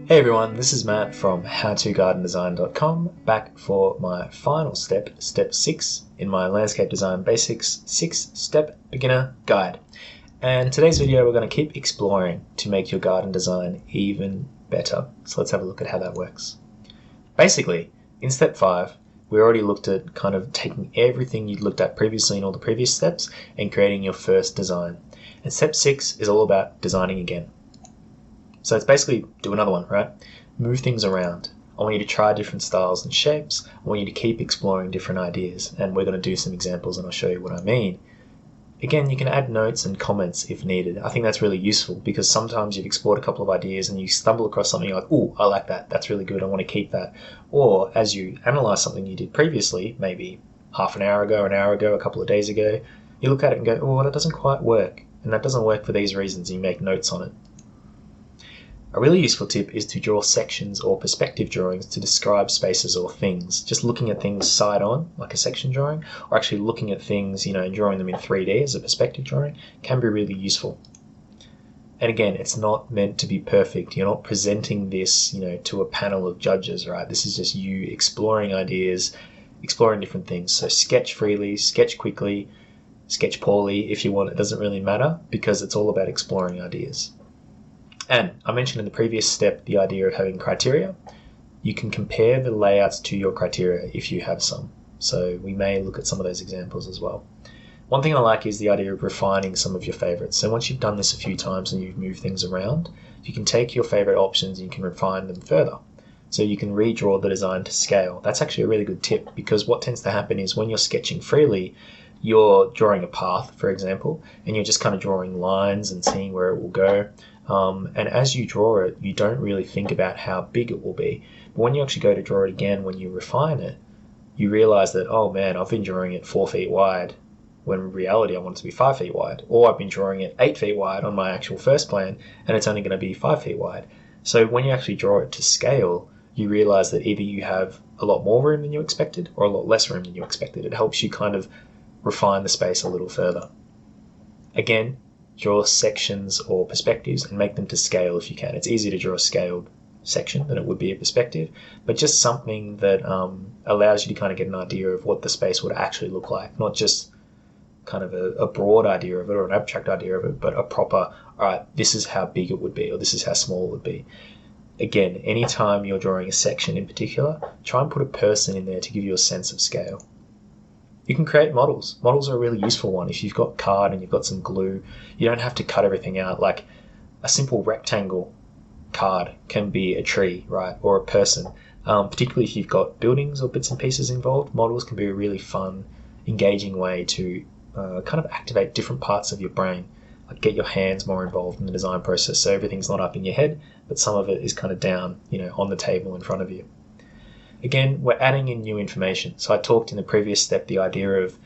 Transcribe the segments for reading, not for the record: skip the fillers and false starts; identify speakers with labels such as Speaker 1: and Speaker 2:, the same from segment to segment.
Speaker 1: Hey everyone, this is Matt from howtogardendesign.com, back for my final step, step 6 in my Landscape Design Basics 6-step beginner guide. And today's video we're going to keep exploring to make your garden design even better. So let's have a look at how that works. Basically, in step 5, we already looked at kind of taking everything you'd looked at previously in all the previous steps and creating your first design. And step 6 is all about designing again. So it's basically do another one, right? Move things around. I want you to try different styles and shapes. I want you to keep exploring different ideas, and we're going to do some examples and I'll show you what I mean. Again, you can add notes and comments if needed. I think that's really useful because sometimes you've explored a couple of ideas and you stumble across something like, oh, I like that, that's really good, I want to keep that. Or as you analyze something you did previously, maybe half an hour ago, a couple of days ago, you look at it and go, oh, that doesn't quite work. And that doesn't work for these reasons, and you make notes on it. A really useful tip is to draw sections or perspective drawings to describe spaces or things. Just looking at things side on, like a section drawing, or actually looking at things, and drawing them in 3D as a perspective drawing can be really useful. And again, it's not meant to be perfect. You're not presenting this, to a panel of judges, right? This is just you exploring ideas, exploring different things. So sketch freely, sketch quickly, sketch poorly if you want. It doesn't really matter because it's all about exploring ideas. And I mentioned in the previous step the idea of having criteria. You can compare the layouts to your criteria if you have some. So we may look at some of those examples as well. One thing I like is the idea of refining some of your favorites. So once you've done this a few times and you've moved things around, you can take your favorite options and you can refine them further. So you can redraw the design to scale. That's actually a really good tip because what tends to happen is when you're sketching freely, you're drawing a path, for example, and you're just kind of drawing lines and seeing where it will go. And as you draw it, you don't really think about how big it will be. But when you actually go to draw it again, when you refine it, you realize that, oh man, I've been drawing it 4 feet wide, when in reality I want it to be 5 feet wide. Or I've been drawing it 8 feet wide on my actual first plan, and it's only going to be 5 feet wide. So when you actually draw it to scale, you realize that either you have a lot more room than you expected, or a lot less room than you expected. It helps you kind of refine the space a little further. Again, draw sections or perspectives and make them to scale if you can. It's easier to draw a scaled section than it would be a perspective, but just something that allows you to kind of get an idea of what the space would actually look like, not just kind of a broad idea of it or an abstract idea of it, but a proper, all right, this is how big it would be or this is how small it would be. Again, anytime you're drawing a section in particular, try and put a person in there to give you a sense of scale. You can create models. Models are a really useful one. If you've got card and you've got some glue, you don't have to cut everything out. Like a simple rectangle card can be a tree, right, or a person. Particularly if you've got buildings or bits and pieces involved, models can be a really fun, engaging way to kind of activate different parts of your brain. Like get your hands more involved in the design process so everything's not up in your head, but some of it is kind of down, on the table in front of you. Again, we're adding in new information. So I talked in the previous step the idea of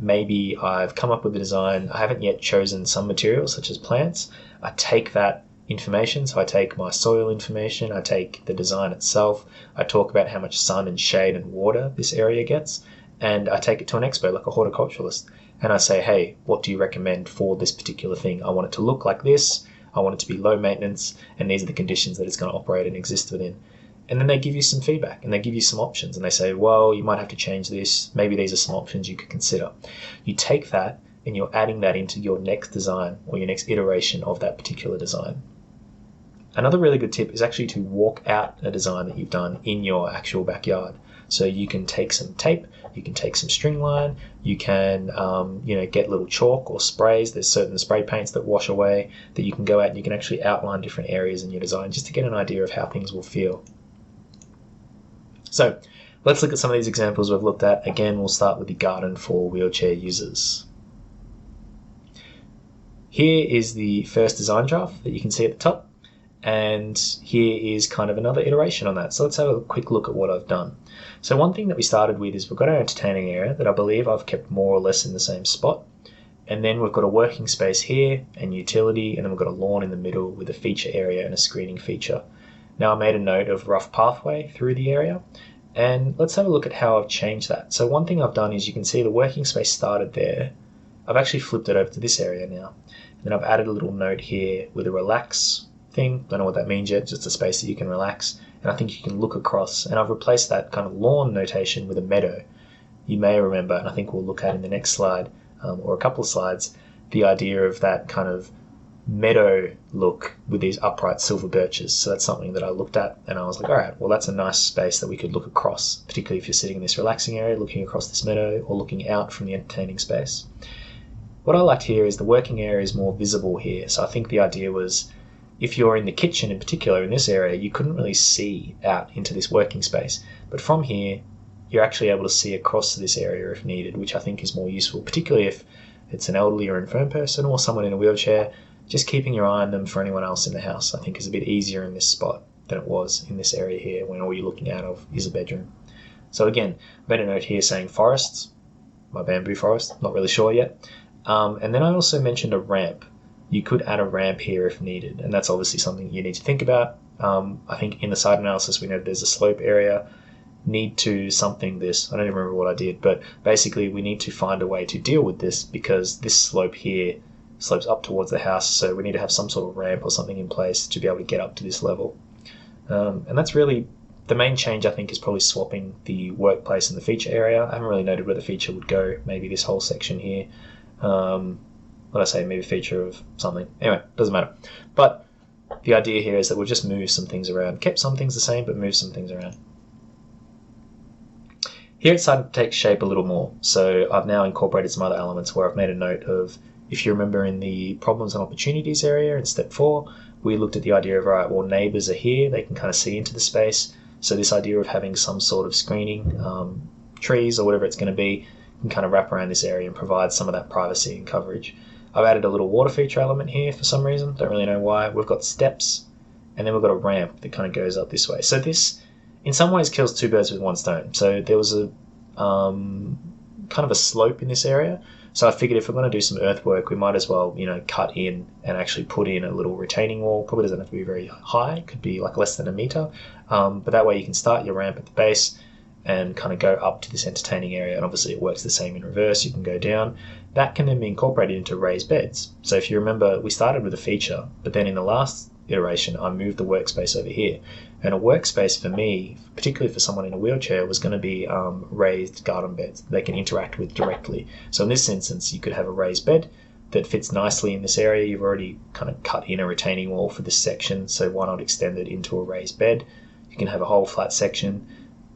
Speaker 1: maybe I've come up with a design, I haven't yet chosen some materials such as plants. I take that information, so I take my soil information, I take the design itself, I talk about how much sun and shade and water this area gets, and I take it to an expert like a horticulturalist, and I say, hey, what do you recommend for this particular thing? I want it to look like this, I want it to be low maintenance, and these are the conditions that it's going to operate and exist within. And then they give you some feedback and they give you some options and they say, well, you might have to change this. Maybe these are some options you could consider. You take that and you're adding that into your next design or your next iteration of that particular design. Another really good tip is actually to walk out a design that you've done in your actual backyard. So you can take some tape, you can take some string line, you can get little chalk or sprays. There's certain spray paints that wash away that you can go out and you can actually outline different areas in your design just to get an idea of how things will feel. So let's look at some of these examples we've looked at. Again, we'll start with the garden for wheelchair users. Here is the first design draft that you can see at the top, and here is kind of another iteration on that. So let's have a quick look at what I've done. So one thing that we started with is we've got our entertaining area that I believe I've kept more or less in the same spot, and then we've got a working space here and utility, and then we've got a lawn in the middle with a feature area and a screening feature. Now I made a note of rough pathway through the area, and let's have a look at how I've changed that. So one thing I've done is you can see the working space started there. I've actually flipped it over to this area now. And then I've added a little note here with a relax thing. Don't know what that means yet, just a space that you can relax. And I think you can look across, and I've replaced that kind of lawn notation with a meadow. You may remember, and I think we'll look at in the next slide, or a couple of slides, the idea of that kind of meadow look with these upright silver birches. So that's something that I looked at, and I was like, all right, well, that's a nice space that we could look across, particularly if you're sitting in this relaxing area, looking across this meadow, or looking out from the entertaining space. What I liked here is the working area is more visible here. So I think the idea was, if you're in the kitchen in particular in this area, you couldn't really see out into this working space. But from here, you're actually able to see across this area if needed, which I think is more useful, particularly if it's an elderly or infirm person or someone in a wheelchair. Just keeping your eye on them for anyone else in the house, I think, is a bit easier in this spot than it was in this area here when all you're looking out of is a bedroom. So again, I made a note here saying forests, my bamboo forest, not really sure yet. And then I also mentioned a ramp. You could add a ramp here if needed, and that's obviously something you need to think about. I think in the site analysis we know there's a slope area. Need to something this, I don't even remember what I did, but basically we need to find a way to deal with this because this slope here slopes up towards the house, so we need to have some sort of ramp or something in place to be able to get up to this level. And that's really the main change. I think is probably swapping the workplace and the feature area. I haven't really noted where the feature would go, maybe this whole section here. What I say, maybe a feature of something. Anyway, doesn't matter. But the idea here is that we'll just move some things around, kept some things the same, but move some things around. Here it's starting to take shape a little more. So I've now incorporated some other elements where I've made a note of, if you remember in the problems and opportunities area in step 4, we looked at the idea of, all right, well, neighbors are here, they can kind of see into the space. So this idea of having some sort of screening, trees or whatever it's going to be, can kind of wrap around this area and provide some of that privacy and coverage. I've added a little water feature element here for some reason, don't really know why. We've got steps, and then we've got a ramp that kind of goes up this way. So this, in some ways, kills two birds with one stone. So there was a kind of a slope in this area. So I figured if we're going to do some earthwork, we might as well, cut in and actually put in a little retaining wall. Probably doesn't have to be very high, could be like less than a meter. But that way you can start your ramp at the base and kind of go up to this entertaining area. And obviously it works the same in reverse. You can go down. That can then be incorporated into raised beds. So if you remember, we started with a feature, but then in the last iteration, I moved the workspace over here. And a workspace for me, particularly for someone in a wheelchair, was going to be raised garden beds they can interact with directly. So in this instance, you could have a raised bed that fits nicely in this area. You've already kind of cut in a retaining wall for this section, so why not extend it into a raised bed? You can have a whole flat section.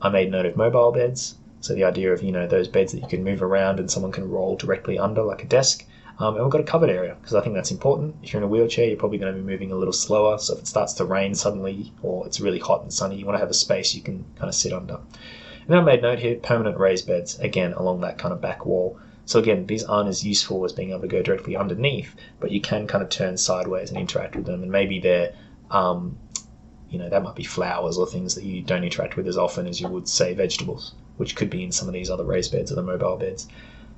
Speaker 1: I made note of mobile beds, so the idea of those beds that you can move around and someone can roll directly under like a desk. And we've got a covered area because I think that's important. If you're in a wheelchair, you're probably going to be moving a little slower. So if it starts to rain suddenly or it's really hot and sunny, you want to have a space you can kind of sit under. And then I made note here, permanent raised beds, again, along that kind of back wall. So again, these aren't as useful as being able to go directly underneath, but you can kind of turn sideways and interact with them. And maybe they're, that might be flowers or things that you don't interact with as often as you would, say, vegetables, which could be in some of these other raised beds or the mobile beds.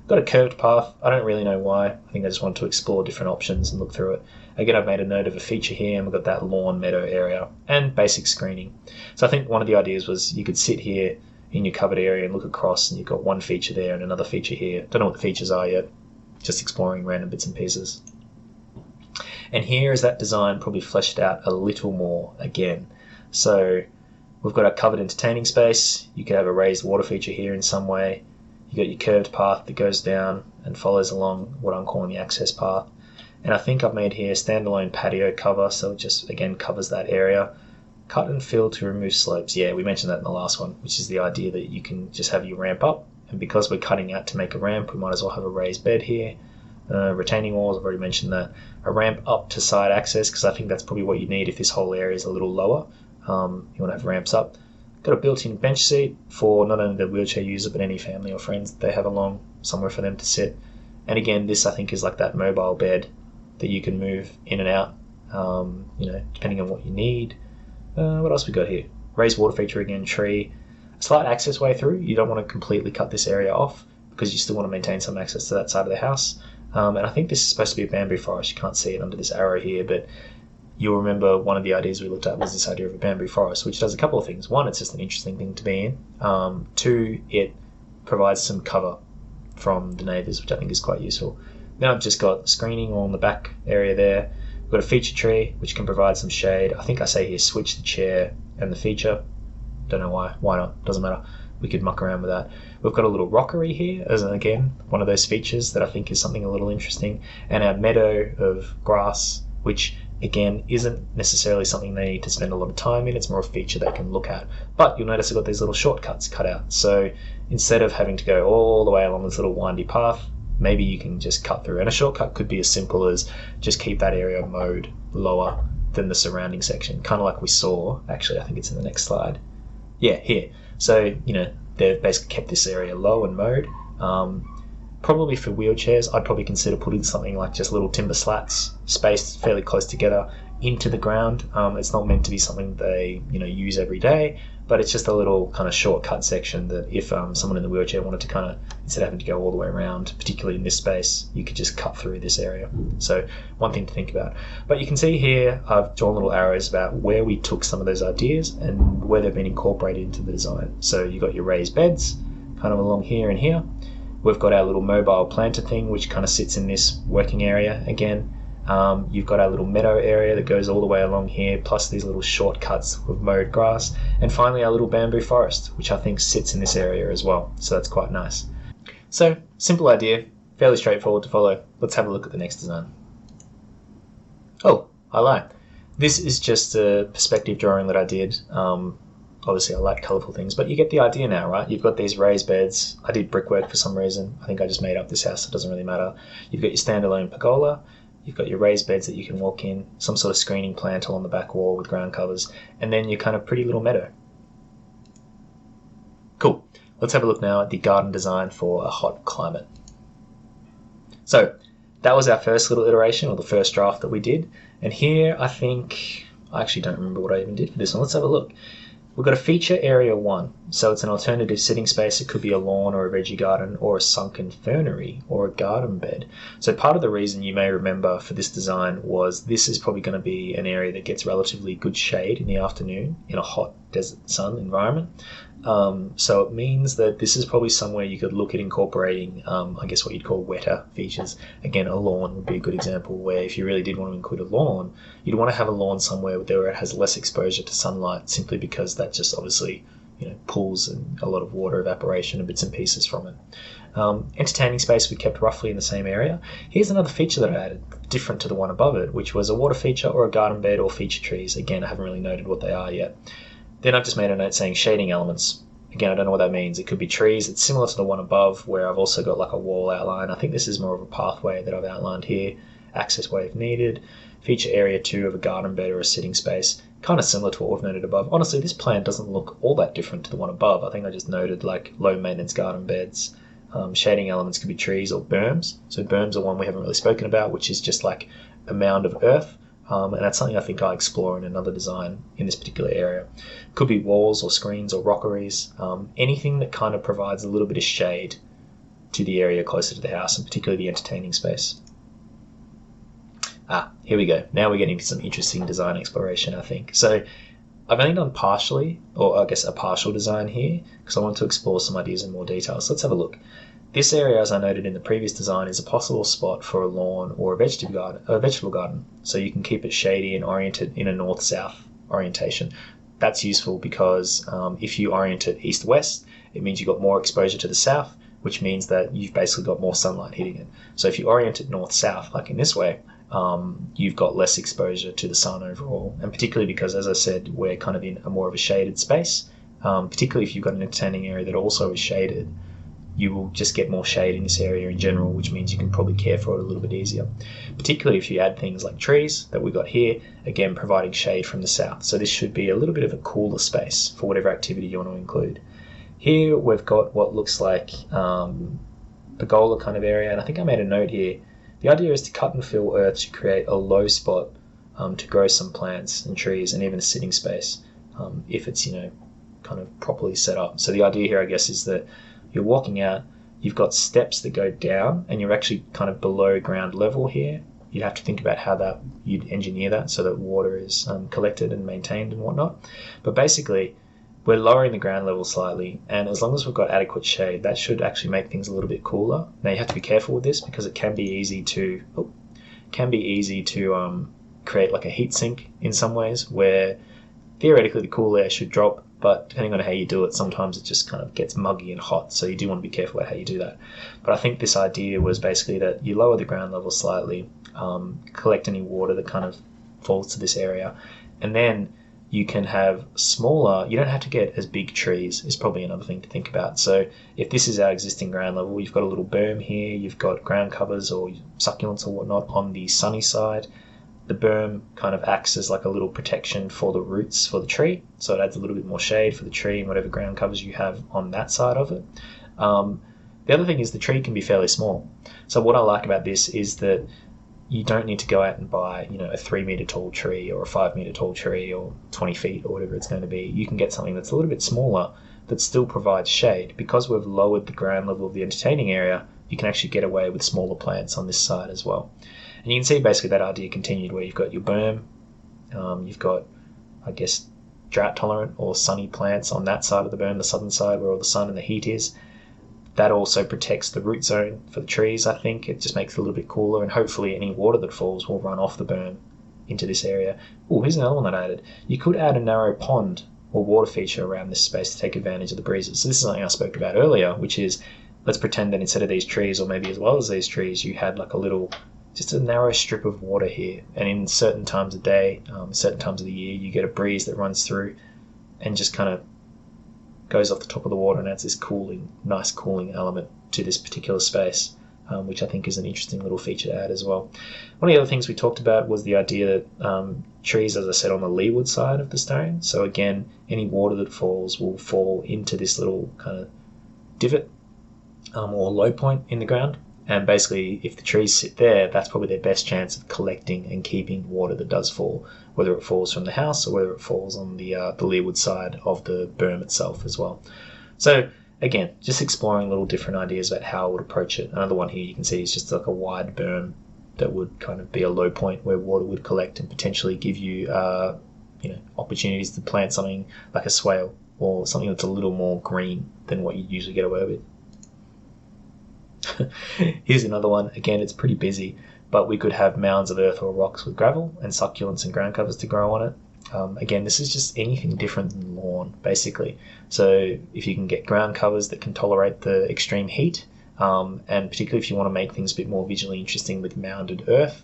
Speaker 1: Got a curved path. I don't really know why. I think I just wanted to explore different options and look through it. Again, I've made a note of a feature here, and we've got that lawn meadow area and basic screening. So I think one of the ideas was you could sit here in your covered area and look across, and you've got one feature there and another feature here. Don't know what the features are yet. Just exploring random bits and pieces. And here is that design probably fleshed out a little more again. So we've got our covered entertaining space. You could have a raised water feature here in some way. You got your curved path that goes down and follows along what I'm calling the access path. And I think I've made here standalone patio cover, so it just, again, covers that area. Cut and fill to remove slopes. Yeah, we mentioned that in the last one, which is the idea that you can just have your ramp up. And because we're cutting out to make a ramp, we might as well have a raised bed here. Retaining walls, I've already mentioned that. A ramp up to side access, because I think that's probably what you need if this whole area is a little lower. You want to have ramps up. Got a built-in bench seat for not only the wheelchair user, but any family or friends that they have along, somewhere for them to sit. And again, this I think is like that mobile bed that you can move in and out, depending on what you need. What else we got here? Raised water feature again, tree. A slight access way through. You don't want to completely cut this area off because you still want to maintain some access to that side of the house. And I think this is supposed to be a bamboo forest. You can't see it under this arrow here, but you'll remember one of the ideas we looked at was this idea of a bamboo forest, which does a couple of things. One, it's just an interesting thing to be in. Two, it provides some cover from the neighbours, which I think is quite useful. Then I've just got screening on the back area there. We've got a feature tree, which can provide some shade. I think I say here, switch the chair and the feature. Don't know why. Why not? Doesn't matter. We could muck around with that. We've got a little rockery here, as again, one of those features that I think is something a little interesting. And our meadow of grass, which again isn't necessarily something they need to spend a lot of time in. It's more a feature they can look at. But you'll notice I've got these little shortcuts cut out. So instead of having to go all the way along this little windy path, maybe you can just cut through. And a shortcut could be as simple as just keep that area mowed lower than the surrounding section, kind of like we saw. Actually, I think it's in the next slide. Yeah, here. So, they've basically kept this area low and mowed. Probably for wheelchairs, I'd probably consider putting something like just little timber slats spaced fairly close together into the ground. It's not meant to be something they use every day, but it's just a little kind of shortcut section that if someone in the wheelchair wanted to kind of, instead of having to go all the way around, particularly in this space, you could just cut through this area. So one thing to think about. But you can see here I've drawn little arrows about where we took some of those ideas and where they've been incorporated into the design. So you've got your raised beds kind of along here and here. We've got our little mobile planter thing, which kind of sits in this working area again. You've got our little meadow area that goes all the way along here, plus these little shortcuts of mowed grass. And finally our little bamboo forest, which I think sits in this area as well. So that's quite nice. So, simple idea, fairly straightforward to follow. Let's have a look at the next design. Oh, I lied. This is just a perspective drawing that I did. Obviously I like colourful things, but you get the idea now, right? You've got these raised beds. I did brickwork for some reason. I think I just made up this house, so it doesn't really matter. You've got your standalone pergola. You've got your raised beds that you can walk in, some sort of screening plant along the back wall with ground covers, and then your kind of pretty little meadow. Cool. Let's have a look now at the garden design for a hot climate. So that was our first little iteration, or the first draft that we did. And here I actually don't remember what I even did for this one. Let's have a look. We've got a feature area 1, so it's an alternative sitting space. It could be a lawn or a veggie garden or a sunken fernery or a garden bed. So part of the reason you may remember for this design was this is probably going to be an area that gets relatively good shade in the afternoon in a hot desert sun environment. So it means that this is probably somewhere you could look at incorporating, I guess what you'd call wetter features. Again, a lawn would be a good example where if you really did want to include a lawn, you'd want to have a lawn somewhere where it has less exposure to sunlight, simply because that just obviously pulls a lot of water evaporation and bits and pieces from it. Entertaining space we kept roughly in the same area. Here's another feature that I added, different to the one above it, which was a water feature or a garden bed or feature trees. Again, I haven't really noted what they are yet. Then I've just made a note saying shading elements. Again, I don't know what that means. It could be trees. It's similar to the one above where I've also got like a wall outline. I think this is more of a pathway that I've outlined here. Access way if needed. Feature area 2 of a garden bed or a sitting space. Kind of similar to what we've noted above. Honestly, this plan doesn't look all that different to the one above. I think I just noted like low maintenance garden beds. Shading elements could be trees or berms. So berms are one we haven't really spoken about, which is just like a mound of earth. And that's something I think I'll explore in another design in this particular area. Could be walls or screens or rockeries, anything that kind of provides a little bit of shade to the area closer to the house, and particularly the entertaining space. Here we go. Now we're getting into some interesting design exploration, I think. So I've only done partially, or I guess a partial design here, because I want to explore some ideas in more detail. So let's have a look. This area, as I noted in the previous design, is a possible spot for a lawn or a vegetable garden. So you can keep it shady and oriented in a north-south orientation. That's useful because if you orient it east-west, it means you've got more exposure to the south, which means that you've basically got more sunlight hitting it. So if you orient it north-south, like in this way, you've got less exposure to the sun overall. And particularly because, as I said, we're kind of in a more of a shaded space, particularly if you've got an entertaining area that also is shaded, you will just get more shade in this area in general, which means you can probably care for it a little bit easier. Particularly if you add things like trees that we got here, again providing shade from the south. So this should be a little bit of a cooler space for whatever activity you want to include. Here we've got what looks like pergola kind of area, and I think I made a note here. The idea is to cut and fill earth to create a low spot to grow some plants and trees and even a sitting space if it's kind of properly set up. So the idea here, I guess, is that you're walking out, you've got steps that go down, and you're actually kind of below ground level here. You'd have to think about how you'd engineer that so that water is collected and maintained and whatnot. But basically, we're lowering the ground level slightly, and as long as we've got adequate shade, that should actually make things a little bit cooler. Now you have to be careful with this because it can be easy to create like a heat sink in some ways, where theoretically the cool air should drop, but depending on how you do it, sometimes it just kind of gets muggy and hot, so you do want to be careful about how you do that. But I think this idea was basically that you lower the ground level slightly, collect any water that kind of falls to this area, and then you can have smaller, you don't have to get as big trees, is probably another thing to think about. So if this is our existing ground level, you've got a little berm here, you've got ground covers or succulents or whatnot on the sunny side. The berm kind of acts as like a little protection for the roots for the tree, so it adds a little bit more shade for the tree and whatever ground covers you have on that side of it. The other thing is the tree can be fairly small. So what I like about this is that you don't need to go out and buy, a 3 meter tall tree or a 5 meter tall tree or 20 feet or whatever it's going to be. You can get something that's a little bit smaller that still provides shade. Because we've lowered the ground level of the entertaining area, you can actually get away with smaller plants on this side as well. And you can see basically that idea continued, where you've got your berm, you've got, I guess, drought tolerant or sunny plants on that side of the berm, the southern side where all the sun and the heat is. That also protects the root zone for the trees, I think. It just makes it a little bit cooler, and hopefully any water that falls will run off the berm into this area. Oh, here's another one that I added. You could add a narrow pond or water feature around this space to take advantage of the breezes. So this is something I spoke about earlier, which is, let's pretend that instead of these trees, or maybe as well as these trees, you had like just a narrow strip of water here. And in certain times of day, certain times of the year, you get a breeze that runs through and just kind of goes off the top of the water and adds this nice cooling element to this particular space, which I think is an interesting little feature to add as well. One of the other things we talked about was the idea that trees, as I said, on the leeward side of the stone. So again, any water that falls will fall into this little kind of divot or low point in the ground. And basically, if the trees sit there, that's probably their best chance of collecting and keeping water that does fall, whether it falls from the house or whether it falls on the leeward side of the berm itself as well. So again, just exploring little different ideas about how I would approach it. Another one here you can see is just like a wide berm that would kind of be a low point where water would collect and potentially give you, opportunities to plant something like a swale or something that's a little more green than what you usually get away with. Here's another one. Again, it's pretty busy, but we could have mounds of earth or rocks with gravel and succulents and ground covers to grow on it. Again, this is just anything different than lawn, basically. So if you can get ground covers that can tolerate the extreme heat, and particularly if you want to make things a bit more visually interesting with mounded earth,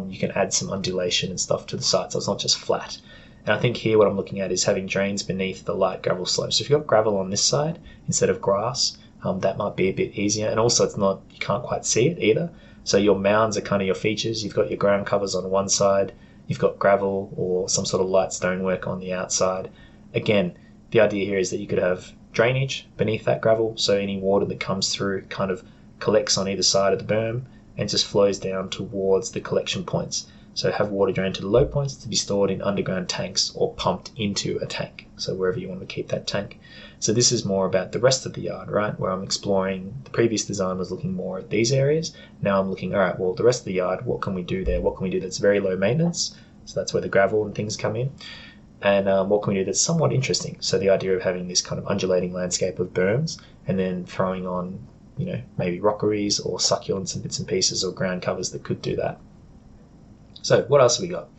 Speaker 1: you can add some undulation and stuff to the site, so it's not just flat. And I think here what I'm looking at is having drains beneath the light gravel slope. So if you've got gravel on this side instead of grass, that might be a bit easier. And also you can't quite see it either. So your mounds are kind of your features. You've got your ground covers on one side, you've got gravel or some sort of light stonework on the outside. Again, the idea here is that you could have drainage beneath that gravel, so any water that comes through kind of collects on either side of the berm and just flows down towards the collection points. So have water drain to the low points to be stored in underground tanks or pumped into a tank, so wherever you want to keep that tank. So this is more about the rest of the yard, right, where I'm exploring. The previous design was looking more at these areas. Now I'm looking, all right, well, the rest of the yard, what can we do there? What can we do that's very low maintenance? So that's where the gravel and things come in. And what can we do that's somewhat interesting? So the idea of having this kind of undulating landscape of berms and then throwing on, maybe rockeries or succulents and bits and pieces or ground covers that could do that. So what else have we got?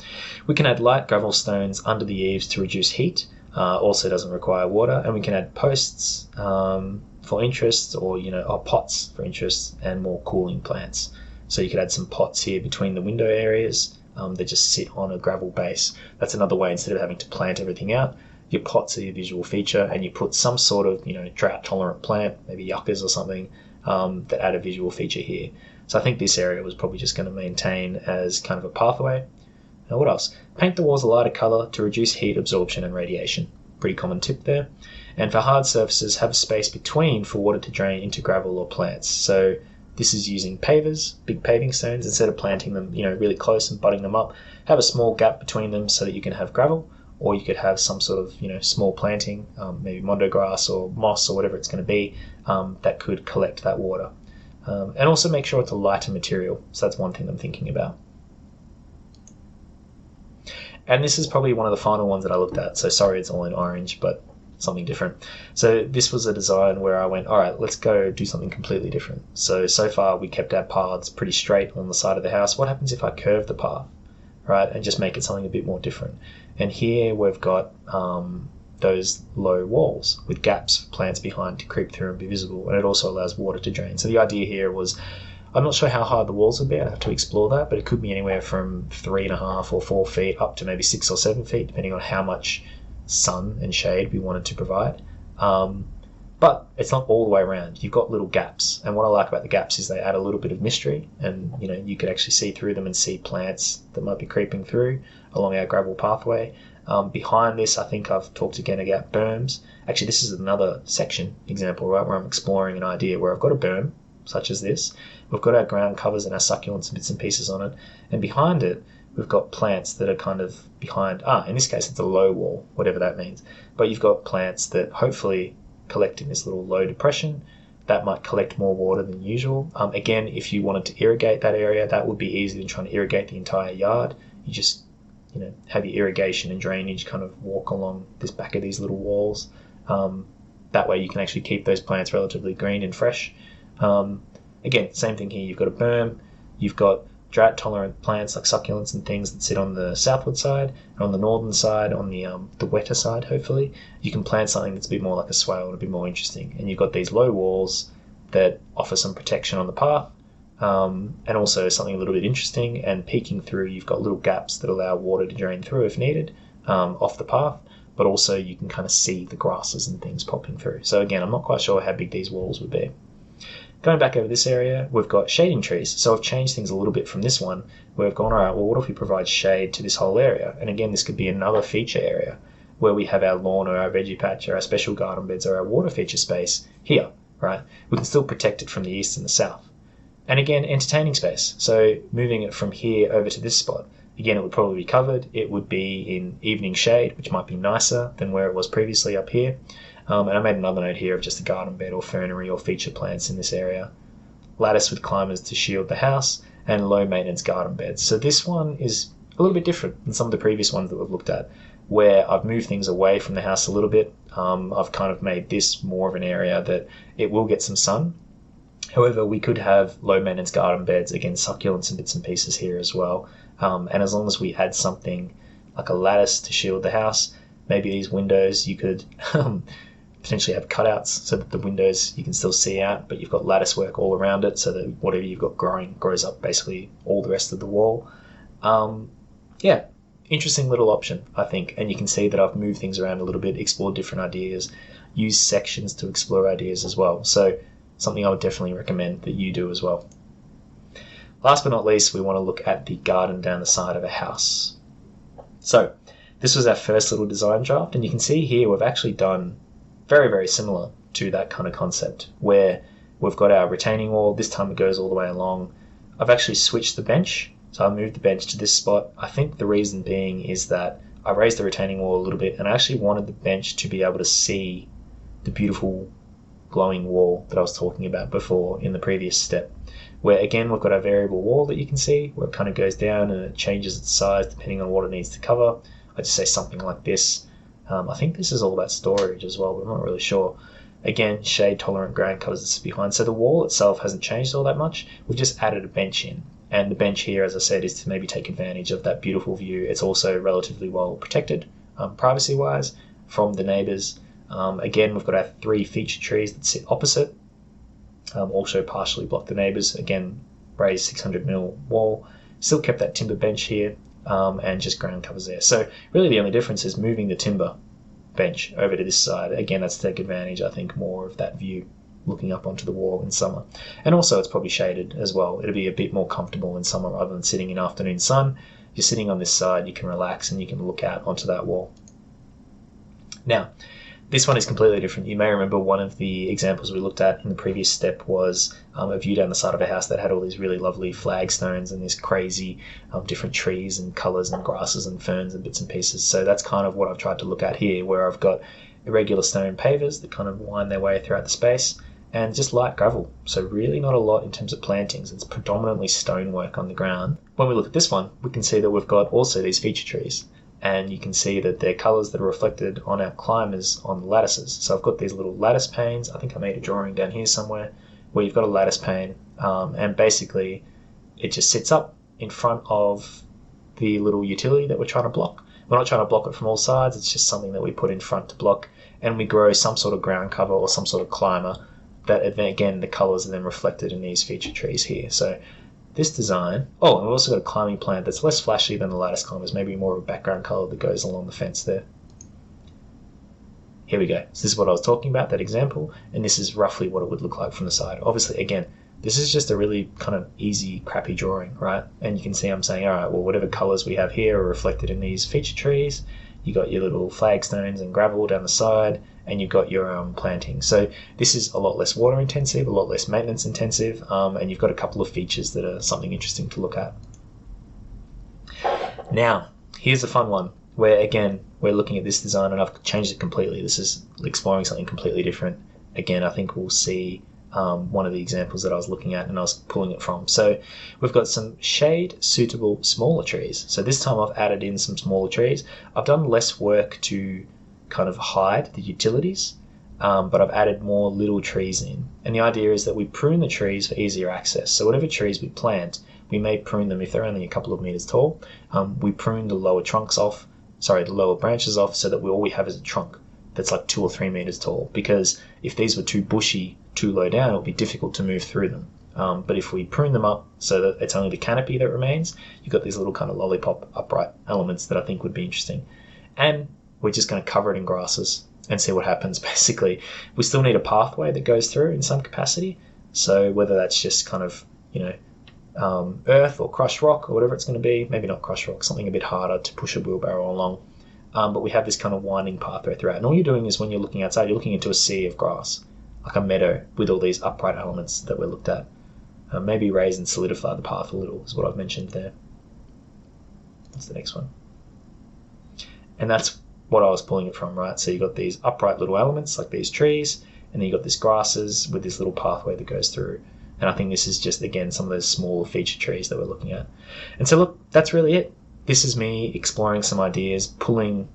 Speaker 1: We can add light gravel stones under the eaves to reduce heat. Also doesn't require water. And we can add posts for interest or pots for interest and more cooling plants. So you could add some pots here between the window areas that just sit on a gravel base. That's another way, instead of having to plant everything out, your pots are your visual feature and you put some sort of drought tolerant plant, maybe yuccas or something, that add a visual feature here. So I think this area was probably just going to maintain as kind of a pathway. Now what else? Paint the walls a lighter colour to reduce heat absorption and radiation. Pretty common tip there. And for hard surfaces, have a space between for water to drain into gravel or plants. So this is using pavers, big paving stones, instead of planting them really close and butting them up. Have a small gap between them so that you can have gravel, or you could have some sort of small planting, maybe mondo grass or moss or whatever it's going to be, that could collect that water. And also make sure it's a lighter material. So that's one thing I'm thinking about. And this is probably one of the final ones that I looked at. So sorry it's all in orange, but something different. So this was a design where I went, all right, let's go do something completely different. So far we kept our paths pretty straight on the side of the house. What happens if I curve the path? right, and just make it something a bit more different. And here we've got those low walls with gaps for plants behind to creep through and be visible, and it also allows water to drain. So the idea here was, I'm not sure how high the walls would be, I'd have to explore that, but it could be anywhere from 3.5 or 4 feet up to maybe 6 or 7 feet, depending on how much sun and shade we wanted to provide. But it's not all the way around. You've got little gaps, and what I like about the gaps is they add a little bit of mystery, and you could actually see through them and see plants that might be creeping through along our gravel pathway. Behind this, I think I've talked again about berms. Actually, this is another section example, right, where I'm exploring an idea where I've got a berm, such as this. We've got our ground covers and our succulents and bits and pieces on it, and behind it, we've got plants that are kind of behind, in this case, it's a low wall, whatever that means. But you've got plants that hopefully collect in this little low depression that might collect more water than usual. Again, if you wanted to irrigate that area, that would be easier than trying to irrigate the entire yard. You just have your irrigation and drainage kind of walk along this back of these little walls. That way you can actually keep those plants relatively green and fresh. Again, same thing here. You've got a berm, you've got drought-tolerant plants like succulents and things that sit on the southward side, and on the northern side, on the wetter side, hopefully, you can plant something that's a bit more like a swale and a bit more interesting. And you've got these low walls that offer some protection on the path, and also something a little bit interesting, and peeking through, you've got little gaps that allow water to drain through if needed, off the path, but also you can kind of see the grasses and things popping through. So again, I'm not quite sure how big these walls would be. Going back over this area, we've got shading trees. So I've changed things a little bit from this one, where we've gone, all right, well, what if we provide shade to this whole area? And again, this could be another feature area where we have our lawn or our veggie patch or our special garden beds or our water feature space here, right? We can still protect it from the east and the south. And again, entertaining space. So moving it from here over to this spot, again, it would probably be covered. It would be in evening shade, which might be nicer than where it was previously up here. And I made another note here of just a garden bed or fernery or feature plants in this area. Lattice with climbers to shield the house, and low maintenance garden beds. So this one is a little bit different than some of the previous ones that we've looked at, where I've moved things away from the house a little bit. I've kind of made this more of an area that it will get some sun. However, we could have low maintenance garden beds, again, succulents and bits and pieces here as well. And as long as we add something like a lattice to shield the house, maybe these windows you could potentially have cutouts so that the windows you can still see out, but you've got lattice work all around it so that whatever you've got growing grows up basically all the rest of the wall. Yeah, interesting little option, I think. And you can see that I've moved things around a little bit, explored different ideas, used sections to explore ideas as well. So something I would definitely recommend that you do as well. Last but not least, we want to look at the garden down the side of a house. So this was our first little design draft, and you can see here we've actually done very, very similar to that kind of concept, where we've got our retaining wall. This time it goes all the way along. I've actually switched the bench, so I moved the bench to this spot. I think the reason being is that I raised the retaining wall a little bit, and I actually wanted the bench to be able to see the beautiful glowing wall that I was talking about before in the previous step, where again we've got our variable wall that you can see where it kind of goes down and it changes its size depending on what it needs to cover. I'd just say something like this. I think this is all about storage as well, but I'm not really sure. Again, shade tolerant ground covers this behind. So the wall itself hasn't changed all that much. We've just added a bench in. And the bench here, as I said, is to maybe take advantage of that beautiful view. It's also relatively well protected, privacy-wise, from the neighbours. Again, we've got our 3 feature trees that sit opposite. Also partially block the neighbours. Again, raised 600mm wall. Still kept that timber bench here. And just ground covers there. So really the only difference is moving the timber bench over to this side. Again, that's to take advantage, I think, more of that view looking up onto the wall in summer. And also it's probably shaded as well. It'll be a bit more comfortable in summer rather than sitting in afternoon sun. You're sitting on this side, you can relax and you can look out onto that wall. Now, this one is completely different. You may remember one of the examples we looked at in the previous step was a view down the side of a house that had all these really lovely flagstones and these crazy different trees and colours and grasses and ferns and bits and pieces. So that's kind of what I've tried to look at here, where I've got irregular stone pavers that kind of wind their way throughout the space and just light gravel. So really not a lot in terms of plantings. It's predominantly stonework on the ground. When we look at this one, we can see that we've got also these feature trees. And you can see that they're colours that are reflected on our climbers on the lattices. So I've got these little lattice panes. I think I made a drawing down here somewhere where you've got a lattice pane, and basically it just sits up in front of the little utility that we're trying to block. We're not trying to block it from all sides, it's just something that we put in front to block, and we grow some sort of ground cover or some sort of climber that, again, the colors are then reflected in these feature trees here. So this design, oh, and we've also got a climbing plant that's less flashy than the lattice climbers, maybe more of a background color that goes along the fence there. Here we go. So this is what I was talking about, that example, and this is roughly what it would look like from the side. Obviously, again, this is just a really kind of easy, crappy drawing, right? And you can see I'm saying, all right, well, whatever colors we have here are reflected in these feature trees. You got your little flagstones and gravel down the side, and you've got your planting. So this is a lot less water intensive, a lot less maintenance intensive, and you've got a couple of features that are something interesting to look at. Now, here's a fun one, where again, we're looking at this design and I've changed it completely. This is exploring something completely different. Again, I think we'll see one of the examples that I was looking at and I was pulling it from. So we've got some shade suitable smaller trees. So this time I've added in some smaller trees. I've done less work to kind of hide the utilities, but I've added more little trees in. And the idea is that we prune the trees for easier access. So whatever trees we plant, we may prune them if they're only a couple of meters tall. We prune the lower the lower branches off, so that all we have is a trunk that's like 2 or 3 meters tall, because if these were too bushy, too low down, it would be difficult to move through them. But if we prune them up so that it's only the canopy that remains, you've got these little kind of lollipop upright elements that I think would be interesting. And we're just going to cover it in grasses and see what happens. Basically, we still need a pathway that goes through in some capacity. So whether that's just kind of, earth or crushed rock or whatever it's going to be, maybe not crushed rock, something a bit harder to push a wheelbarrow along. But we have this kind of winding pathway throughout. And all you're doing is, when you're looking outside, you're looking into a sea of grass, like a meadow with all these upright elements that we looked at. Maybe raise and solidify the path a little is what I've mentioned there. What's the next one? And that's what I was pulling it from, right? So you've got these upright little elements like these trees, and then you've got these grasses with this little pathway that goes through. And I think this is just, again, some of those small feature trees that we're looking at. And so look, that's really it. This is me exploring some ideas, pulling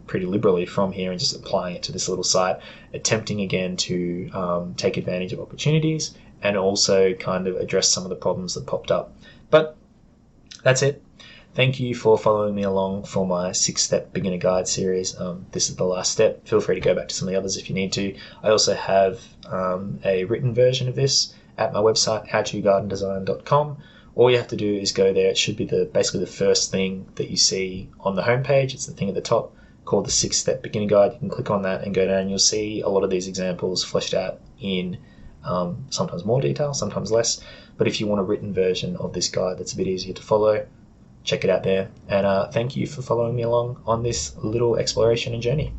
Speaker 1: pretty liberally from here and just applying it to this little site, attempting again to take advantage of opportunities and also kind of address some of the problems that popped up. But that's it. Thank you for following me along for my 6-step beginner guide series. This is the last step. Feel free to go back to some of the others if you need to. I also have a written version of this at my website, howtogardendesign.com. All you have to do is go there. It should be basically the first thing that you see on the homepage. It's the thing at the top called the 6-step beginner guide. You can click on that and go down, and you'll see a lot of these examples fleshed out in sometimes more detail, sometimes less. But if you want a written version of this guide that's a bit easier to follow, check it out there. And thank you for following me along on this little exploration and journey.